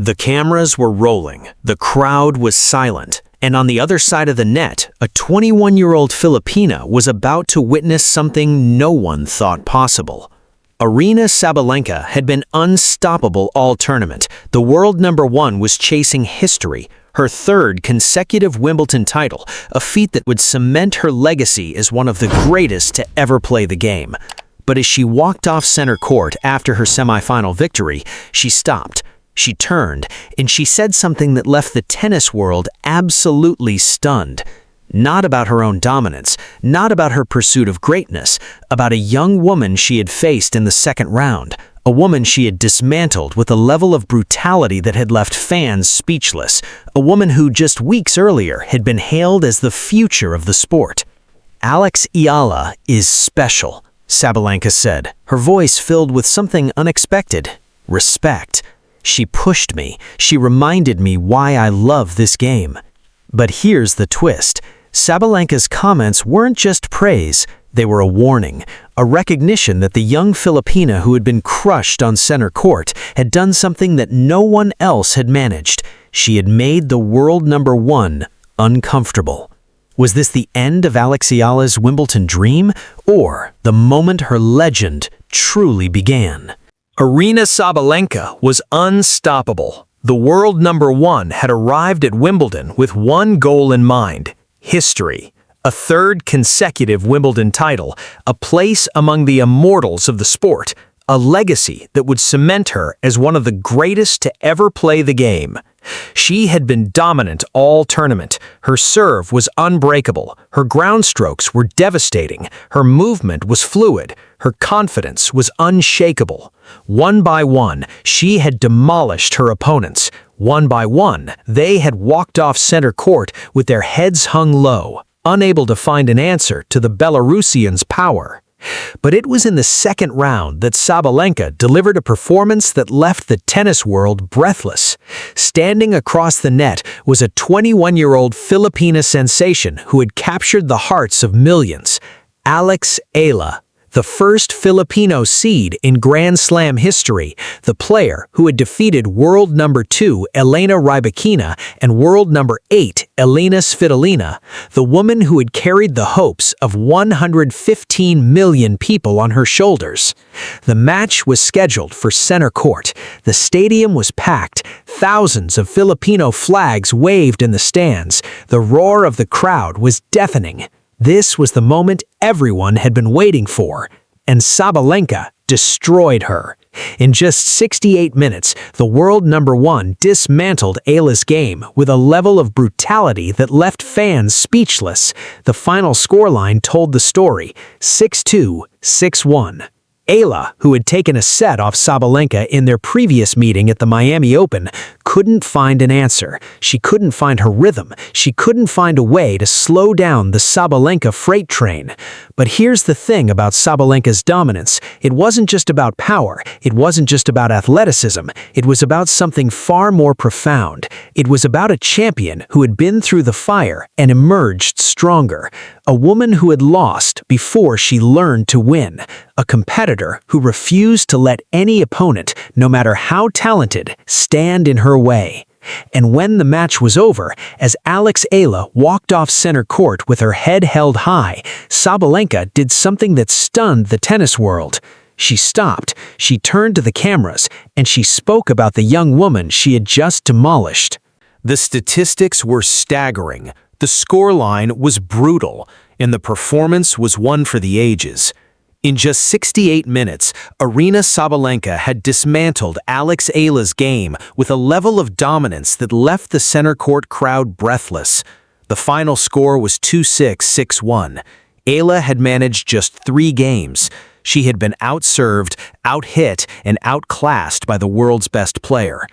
The cameras were rolling, the crowd was silent, and on the other side of the net, a 21-year-old Filipina was about to witness something no one thought possible. Aryna Sabalenka had been unstoppable all tournament. The world number one was chasing history, her third consecutive Wimbledon title, a feat that would cement her legacy as one of the greatest to ever play the game. But as she walked off center court after her semifinal victory, she stopped. She turned, and she said something that left the tennis world absolutely stunned. Not about her own dominance, not about her pursuit of greatness, about a young woman she had faced in the second round, a woman she had dismantled with a level of brutality that had left fans speechless, a woman who just weeks earlier had been hailed as the future of the sport. "Alex Eala is special," Sabalenka said, her voice filled with something unexpected: respect. "She pushed me. She reminded me why I love this game." But here's the twist. Sabalenka's comments weren't just praise, they were a warning, a recognition that the young Filipina who had been crushed on center court had done something that no one else had managed. She had made the world number one uncomfortable. Was this the end of Alex Eala's Wimbledon dream, or the moment her legend truly began? Aryna Sabalenka was unstoppable. The world number one had arrived at Wimbledon with one goal in mind: history. A third consecutive Wimbledon title, a place among the immortals of the sport, a legacy that would cement her as one of the greatest to ever play the game. She had been dominant all tournament. Her serve was unbreakable. Her ground strokes were devastating. Her movement was fluid. Her confidence was unshakable. One by one, she had demolished her opponents. One by one, they had walked off center court with their heads hung low, unable to find an answer to the Belarusians' power. But it was in the second round that Sabalenka delivered a performance that left the tennis world breathless. Standing across the net was a 21-year-old Filipina sensation who had captured the hearts of millions: Alex Eala, the first Filipino seed in Grand Slam history, the player who had defeated world number 2 Elena Rybakina and world number 8 Elena Svitolina, the woman who had carried the hopes of 115 million people on her shoulders. The match was scheduled for center court. The stadium was packed. Thousands of Filipino flags waved in the stands. The roar of the crowd was deafening. This was the moment everyone had been waiting for, and Sabalenka destroyed her. In just 68 minutes, the world number one dismantled Eala's game with a level of brutality that left fans speechless. The final scoreline told the story: 6-2, 6-1. Eala, who had taken a set off Sabalenka in their previous meeting at the Miami Open, couldn't find an answer. She couldn't find her rhythm. She couldn't find a way to slow down the Sabalenka freight train. But here's the thing about Sabalenka's dominance. It wasn't just about power. It wasn't just about athleticism. It was about something far more profound. It was about a champion who had been through the fire and emerged stronger. A woman who had lost before she learned to win. A competitor who refused to let any opponent, no matter how talented, stand in her way. And when the match was over, as Alex Eala walked off center court with her head held high, Sabalenka did something that stunned the tennis world. She stopped, she turned to the cameras, and she spoke about the young woman she had just demolished. The statistics were staggering. The scoreline was brutal, and the performance was one for the ages. In just 68 minutes, Aryna Sabalenka had dismantled Alex Eala's game with a level of dominance that left the center court crowd breathless. The final score was 2-6, 6-1. Eala had managed just 3 games. She had been outserved, outhit, and outclassed by the world's best player.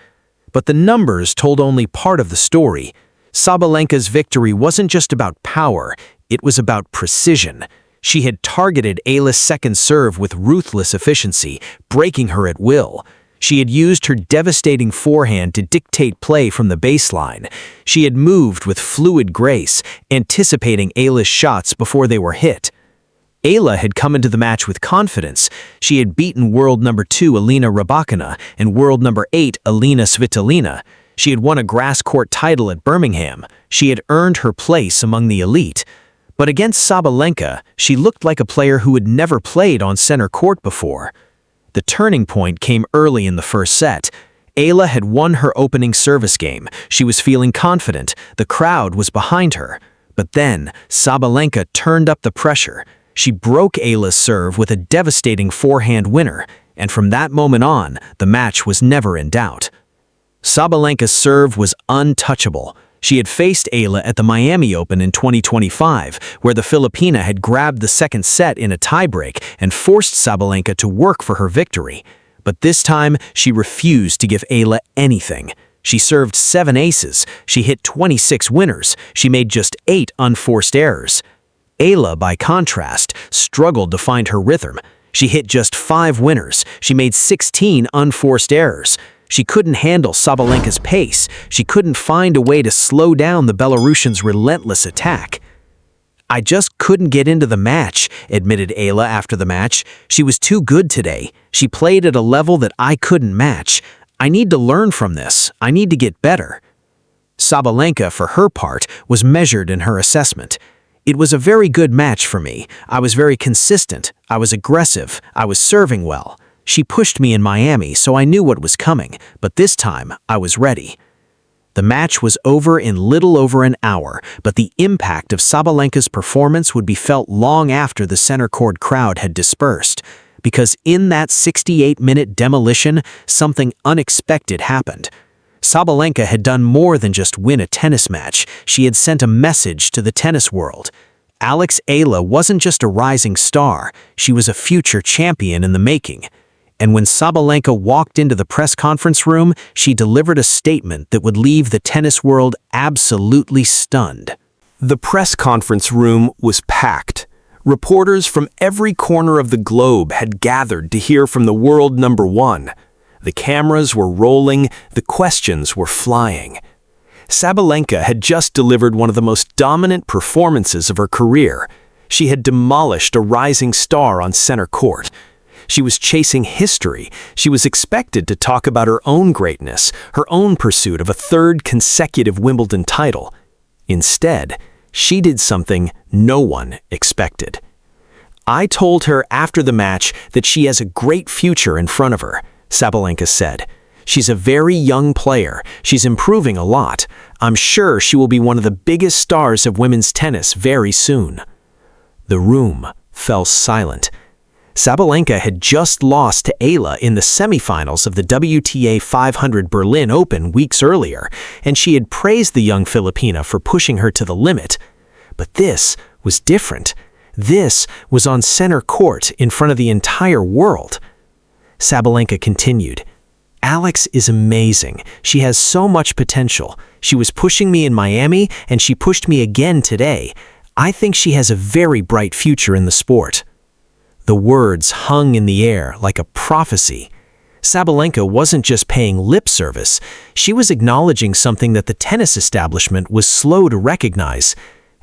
But the numbers told only part of the story. Sabalenka's victory wasn't just about power, it was about precision. She had targeted Eala's second serve with ruthless efficiency, breaking her at will. She had used her devastating forehand to dictate play from the baseline. She had moved with fluid grace, anticipating Eala's shots before they were hit. Eala had come into the match with confidence. She had beaten world number 2 Aryna Sabalenka and world number 8 Aryna Sabalenka. She had won a grass court title at Birmingham. She had earned her place among the elite. But against Sabalenka, she looked like a player who had never played on center court before. The turning point came early in the first set. Eala had won her opening service game. She was feeling confident. The crowd was behind her. But then, Sabalenka turned up the pressure. She broke Eala's serve with a devastating forehand winner, and from that moment on, the match was never in doubt. Sabalenka's serve was untouchable. She had faced Eala at the Miami Open in 2025, where the Filipina had grabbed the second set in a tiebreak and forced Sabalenka to work for her victory. But this time, she refused to give Eala anything. She served 7 aces, she hit 26 winners, she made just 8 unforced errors. Eala, by contrast, struggled to find her rhythm. She hit just 5 winners, she made 16 unforced errors. She couldn't handle Sabalenka's pace. She couldn't find a way to slow down the Belarusian's relentless attack. "I just couldn't get into the match," admitted Eala after the match. "She was too good today. She played at a level that I couldn't match. I need to learn from this. I need to get better." Sabalenka, for her part, was measured in her assessment. "It was a very good match for me. I was very consistent. I was aggressive. I was serving well. She pushed me in Miami, so I knew what was coming, but this time I was ready." The match was over in little over an hour, but the impact of Sabalenka's performance would be felt long after the center court crowd had dispersed, because in that 68-minute demolition, something unexpected happened. Sabalenka had done more than just win a tennis match. She had sent a message to the tennis world. Alex Eala wasn't just a rising star, she was a future champion in the making. And when Sabalenka walked into the press conference room, she delivered a statement that would leave the tennis world absolutely stunned. The press conference room was packed. Reporters from every corner of the globe had gathered to hear from the world number 1. The cameras were rolling, the questions were flying. Sabalenka had just delivered one of the most dominant performances of her career. She had demolished a rising star on center court. She was chasing history. She was expected to talk about her own greatness, her own pursuit of a 3rd consecutive Wimbledon title. Instead, she did something no one expected. "I told her after the match that she has a great future in front of her," Sabalenka said. "She's a very young player. She's improving a lot. I'm sure she will be one of the biggest stars of women's tennis very soon." The room fell silent. Sabalenka had just lost to Eala in the semifinals of the WTA 500 Berlin Open weeks earlier, and she had praised the young Filipina for pushing her to the limit. But this was different. This was on center court in front of the entire world. Sabalenka continued, "Alex is amazing. She has so much potential. She was pushing me in Miami, and she pushed me again today. I think she has a very bright future in the sport." The words hung in the air like a prophecy. Sabalenka wasn't just paying lip service. She was acknowledging something that the tennis establishment was slow to recognize.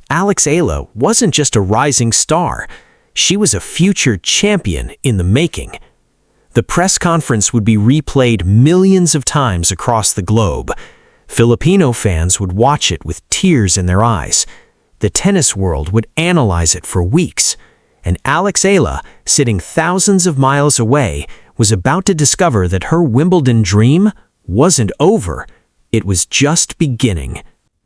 Alex Eala wasn't just a rising star. She was a future champion in the making. The press conference would be replayed millions of times across the globe. Filipino fans would watch it with tears in their eyes. The tennis world would analyze it for weeks. And Alex Eala, sitting thousands of miles away, was about to discover that her Wimbledon dream wasn't over. It was just beginning.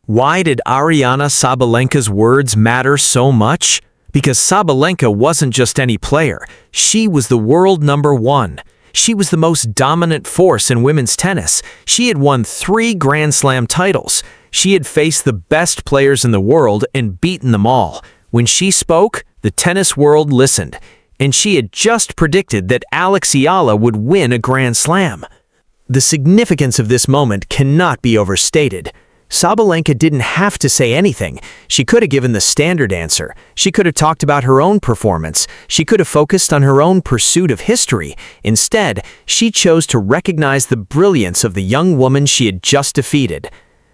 Why did Aryna Sabalenka's words matter so much? Because Sabalenka wasn't just any player. She was the world number 1. She was the most dominant force in women's tennis. She had won 3 Grand Slam titles. She had faced the best players in the world and beaten them all. When she spoke, the tennis world listened, and she had just predicted that Alex Eala would win a Grand Slam. The significance of this moment cannot be overstated. Sabalenka didn't have to say anything. She could have given the standard answer. She could have talked about her own performance. She could have focused on her own pursuit of history. Instead, she chose to recognize the brilliance of the young woman she had just defeated.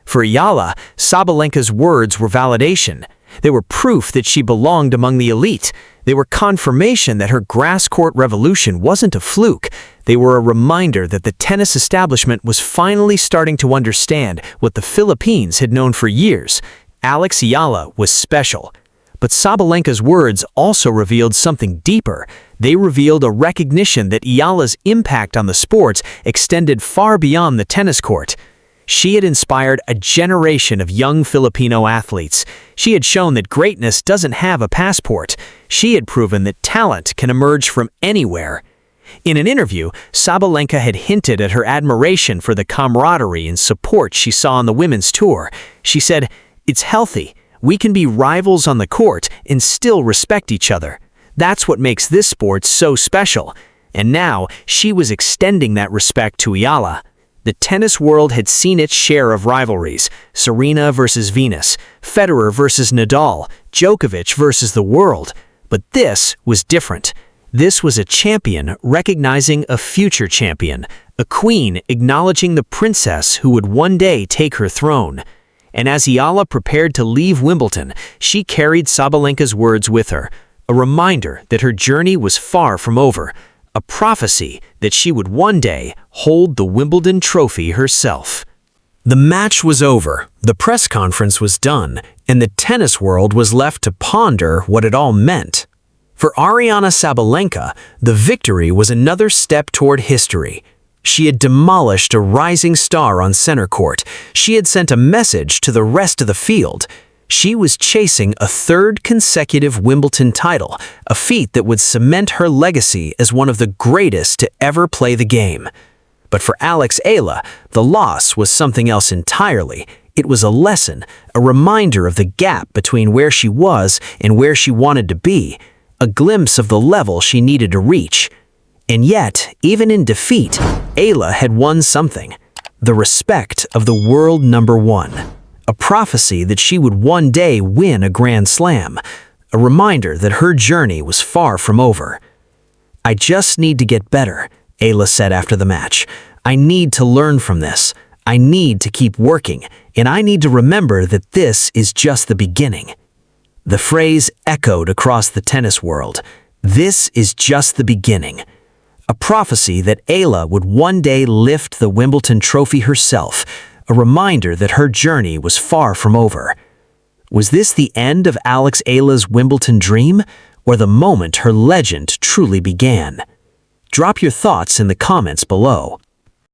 For Eala, Sabalenka's words were validation. They were proof that she belonged among the elite. They were confirmation that her grass court revolution wasn't a fluke. They were a reminder that the tennis establishment was finally starting to understand what the Philippines had known for years. Alex Eala was special. But Sabalenka's words also revealed something deeper. They revealed a recognition that Eala's impact on the sports extended far beyond the tennis court. She had inspired a generation of young Filipino athletes. She had shown that greatness doesn't have a passport. She had proven that talent can emerge from anywhere. In an interview, Sabalenka had hinted at her admiration for the camaraderie and support she saw on the women's tour. She said, "It's healthy. We can be rivals on the court and still respect each other. That's what makes this sport so special." And now, she was extending that respect to Eala. The tennis world had seen its share of rivalries: Serena versus Venus, Federer versus Nadal, Djokovic versus the world. But this was different. This was a champion recognizing a future champion, a queen acknowledging the princess who would one day take her throne. And as Eala prepared to leave Wimbledon, she carried Sabalenka's words with her, a reminder that her journey was far from over, a prophecy that she would one day hold the Wimbledon trophy herself. The match was over, the press conference was done, and the tennis world was left to ponder what it all meant. For Aryna Sabalenka, the victory was another step toward history. She had demolished a rising star on center court. She had sent a message to the rest of the field. She was chasing a third consecutive Wimbledon title, a feat that would cement her legacy as one of the greatest to ever play the game. But for Alex Eala, the loss was something else entirely. It was a lesson, a reminder of the gap between where she was and where she wanted to be, a glimpse of the level she needed to reach. And yet, even in defeat, Eala had won something: the respect of the world number one. A prophecy that she would one day win a Grand Slam, a reminder that her journey was far from over. "I just need to get better," Eala said after the match. "I need to learn from this. I need to keep working, and I need to remember that this is just the beginning." The phrase echoed across the tennis world. This is just the beginning. A prophecy that Eala would one day lift the Wimbledon trophy herself, a reminder that her journey was far from over. Was this the end of Alex Eala's Wimbledon dream, or the moment her legend truly began? Drop your thoughts in the comments below.